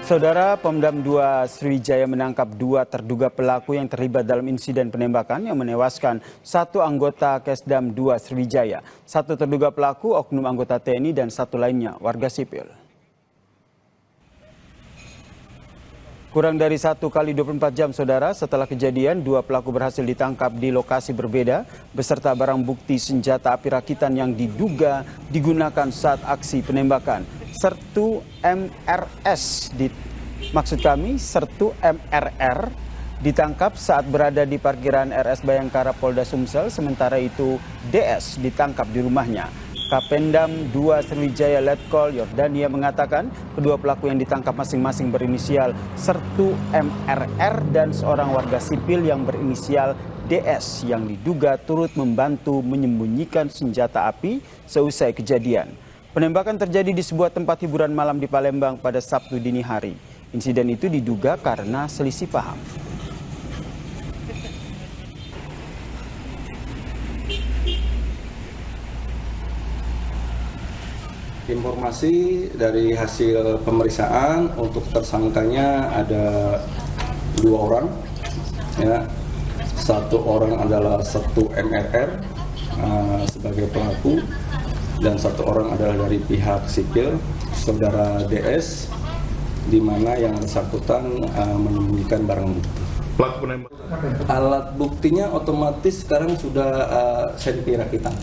Saudara, Pemdam 2 Sriwijaya menangkap 2 terduga pelaku yang terlibat dalam insiden penembakan yang menewaskan 1 anggota Kesdam 2 Sriwijaya. 1 terduga pelaku oknum anggota TNI dan 1 lainnya warga sipil. Kurang dari 1 kali 24 jam, saudara, setelah kejadian 2 pelaku berhasil ditangkap di lokasi berbeda beserta barang bukti senjata api rakitan yang diduga digunakan saat aksi penembakan. Sertu MRS, Sertu MRR ditangkap saat berada di parkiran RS Bayangkara Polda Sumsel, sementara itu DS ditangkap di rumahnya. Kapendam 2 Sriwijaya Letkol Yordania mengatakan kedua pelaku yang ditangkap masing-masing berinisial Sertu MRR dan seorang warga sipil yang berinisial DS yang diduga turut membantu menyembunyikan senjata api seusai kejadian. Penembakan terjadi di sebuah tempat hiburan malam di Palembang pada Sabtu dini hari. Insiden itu diduga karena selisih paham. Informasi dari hasil pemeriksaan untuk tersangkanya ada 2 orang, ya. 1 orang adalah Sertu MRR sebagai pelaku dan 1 orang adalah dari pihak sipil, saudara DS, di mana yang bersangkutan menyembunyikan barang bukti. Alat buktinya otomatis sekarang sudah senti rakitan.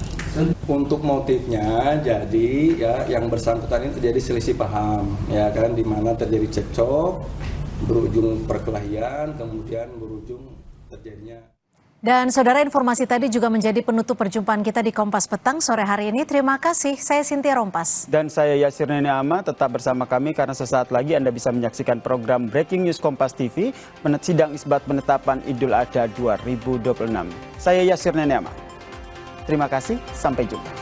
Untuk motifnya, jadi ya yang bersangkutan ini terjadi selisih paham, ya kan, di mana terjadi cekcok, berujung perkelahian, kemudian berujung terjadinya. Dan saudara, informasi tadi juga menjadi penutup perjumpaan kita di Kompas Petang sore hari ini. Terima kasih, saya Cynthia Rompas. Dan saya Yasir Nene Ama, tetap bersama kami karena sesaat lagi Anda bisa menyaksikan program Breaking News Kompas TV, sidang isbat penetapan Idul Adha 2026. Saya Yasir Nene Ama. Terima kasih, sampai jumpa.